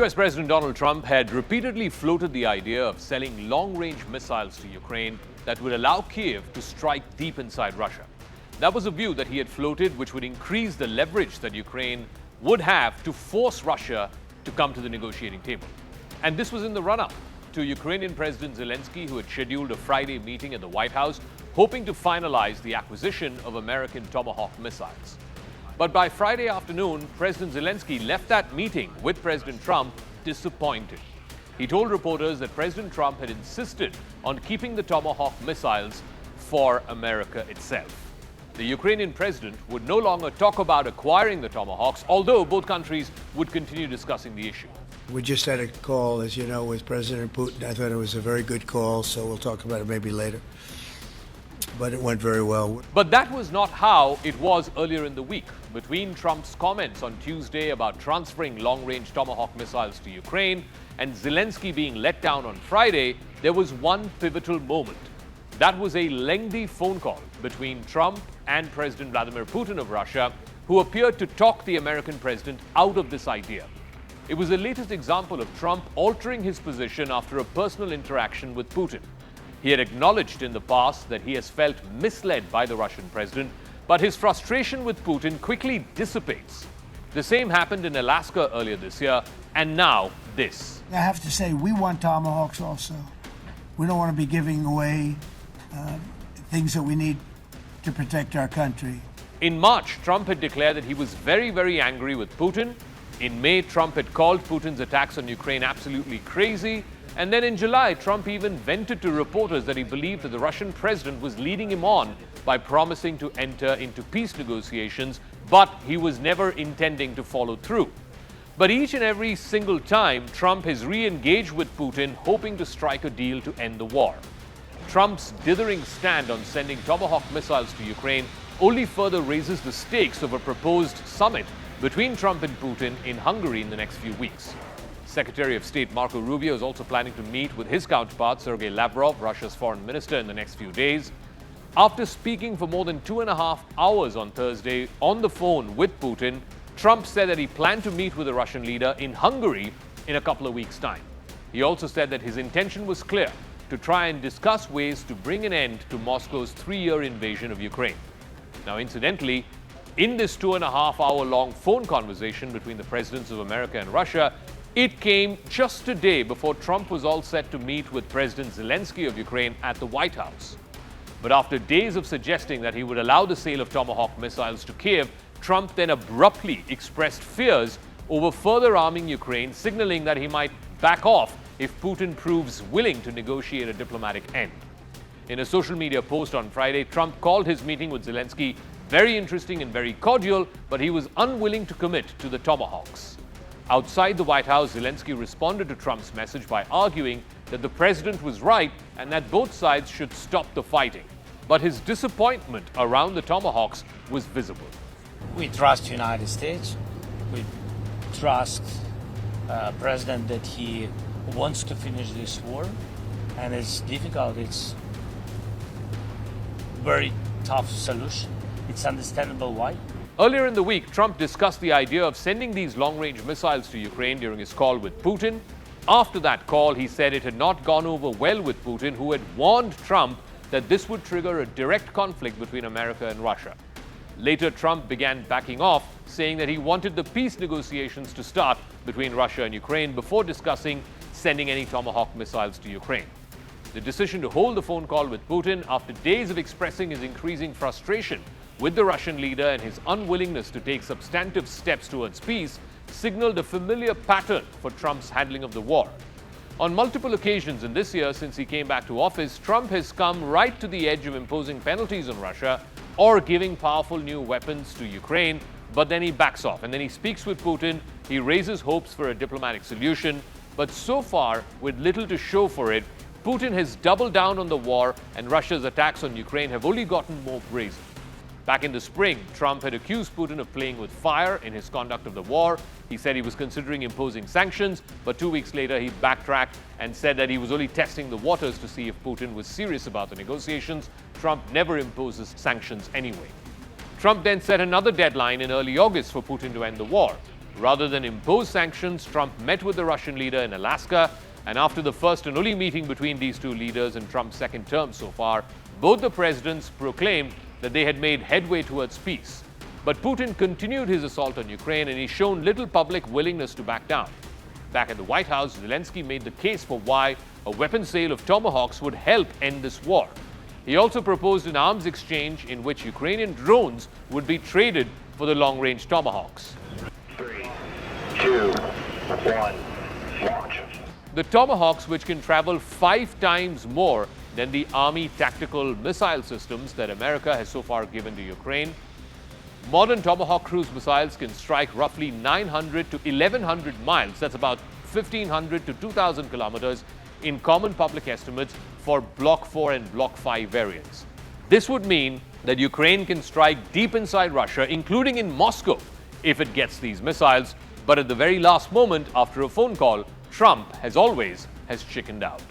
US President Donald Trump had repeatedly floated the idea of selling long-range missiles to Ukraine that would allow Kyiv to strike deep inside Russia. That was a view that he had floated, which would increase the leverage that Ukraine would have to force Russia to come to the negotiating table. And this was in the run-up to Ukrainian President Zelensky, who had scheduled a Friday meeting at the White House, hoping to finalize the acquisition of American Tomahawk missiles. But by Friday afternoon, President Zelensky left that meeting with President Trump disappointed. He told reporters that President Trump had insisted on keeping the Tomahawk missiles for America itself. The Ukrainian president would no longer talk about acquiring the Tomahawks, although both countries would continue discussing the issue. We just had a call, as you know, with President Putin. I thought it was a very good call, so we'll talk about it maybe later. But it went very well. But that was not how it was earlier in the week. Between Trump's comments on Tuesday about transferring long-range Tomahawk missiles to Ukraine and Zelensky being let down on Friday, there was one pivotal moment. That was a lengthy phone call between Trump and President Vladimir Putin of Russia, who appeared to talk the American president out of this idea. It was the latest example of Trump altering his position after a personal interaction with Putin. He had acknowledged in the past that he has felt misled by the Russian president, but his frustration with Putin quickly dissipates. The same happened in Alaska earlier this year, and now this. I have to say, we want Tomahawks also. We don't want to be giving away things that we need to protect our country. In March, Trump had declared that he was very, very angry with Putin. In May, Trump had called Putin's attacks on Ukraine absolutely crazy. And then in July, Trump even vented to reporters that he believed that the Russian president was leading him on by promising to enter into peace negotiations, but he was never intending to follow through. But each and every single time, Trump has re-engaged with Putin, hoping to strike a deal to end the war. Trump's dithering stand on sending Tomahawk missiles to Ukraine only further raises the stakes of a proposed summit between Trump and Putin in Hungary in the next few weeks. Secretary of State Marco Rubio is also planning to meet with his counterpart, Sergei Lavrov, Russia's foreign minister, in the next few days. After speaking for more than 2.5 hours on Thursday on the phone with Putin, Trump said that he planned to meet with the Russian leader in Hungary in a couple of weeks' time. He also said that his intention was clear: to try and discuss ways to bring an end to Moscow's 3-year invasion of Ukraine. Now, incidentally, in this 2.5-hour-long phone conversation between the presidents of America and Russia, it came just a day before Trump was all set to meet with President Zelensky of Ukraine at the White House. But after days of suggesting that he would allow the sale of Tomahawk missiles to Kyiv, Trump then abruptly expressed fears over further arming Ukraine, signaling that he might back off if Putin proves willing to negotiate a diplomatic end. In a social media post on Friday, Trump called his meeting with Zelensky very interesting and very cordial, but he was unwilling to commit to the Tomahawks. Outside the White House, Zelensky responded to Trump's message by arguing that the president was right and that both sides should stop the fighting. But his disappointment around the Tomahawks was visible. We trust the United States. We trust president that he wants to finish this war, and it's difficult. It's very tough solution. It's understandable why. Earlier in the week, Trump discussed the idea of sending these long-range missiles to Ukraine during his call with Putin. After that call, he said it had not gone over well with Putin, who had warned Trump that this would trigger a direct conflict between America and Russia. Later, Trump began backing off, saying that he wanted the peace negotiations to start between Russia and Ukraine before discussing sending any Tomahawk missiles to Ukraine. The decision to hold the phone call with Putin, after days of expressing his increasing frustration with the Russian leader and his unwillingness to take substantive steps towards peace, signaled a familiar pattern for Trump's handling of the war. On multiple occasions in this year since he came back to office, Trump has come right to the edge of imposing penalties on Russia or giving powerful new weapons to Ukraine, but then he backs off and then he speaks with Putin. He raises hopes for a diplomatic solution, but so far, with little to show for it, Putin has doubled down on the war, and Russia's attacks on Ukraine have only gotten more brazen. Back in the spring, Trump had accused Putin of playing with fire in his conduct of the war. He said he was considering imposing sanctions, but 2 weeks later he backtracked and said that he was only testing the waters to see if Putin was serious about the negotiations. Trump never imposes sanctions anyway. Trump then set another deadline in early August for Putin to end the war. Rather than impose sanctions, Trump met with the Russian leader in Alaska, and after the first and only meeting between these two leaders in Trump's second term so far, both the presidents proclaimed that they had made headway towards peace. But Putin continued his assault on Ukraine, and he's shown little public willingness to back down. Back at the White House, Zelensky made the case for why a weapons sale of Tomahawks would help end this war. He also proposed an arms exchange in which Ukrainian drones would be traded for the long-range Tomahawks. 3, 2, 1, launch. The Tomahawks, which can travel 5 times more than the Army tactical missile systems that America has so far given to Ukraine. Modern Tomahawk cruise missiles can strike roughly 900 to 1,100 miles, that's about 1,500 to 2,000 kilometers, in common public estimates for Block 4 and Block 5 variants. This would mean that Ukraine can strike deep inside Russia, including in Moscow, if it gets these missiles. But at the very last moment, after a phone call, Trump, as always, has chickened out.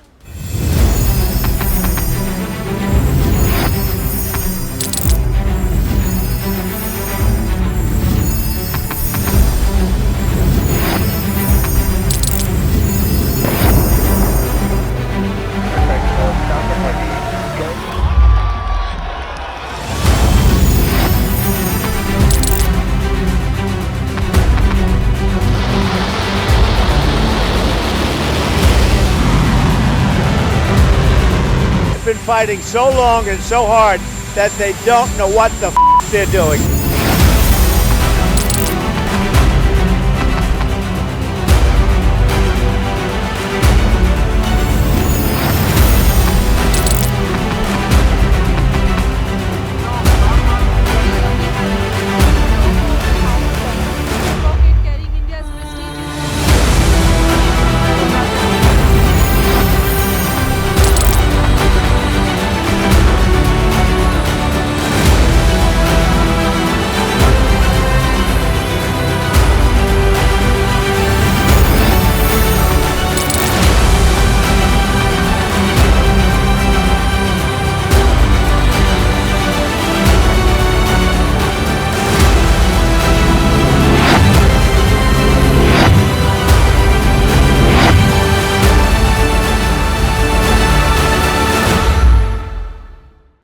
Been fighting so long and so hard that they don't know what the they're doing.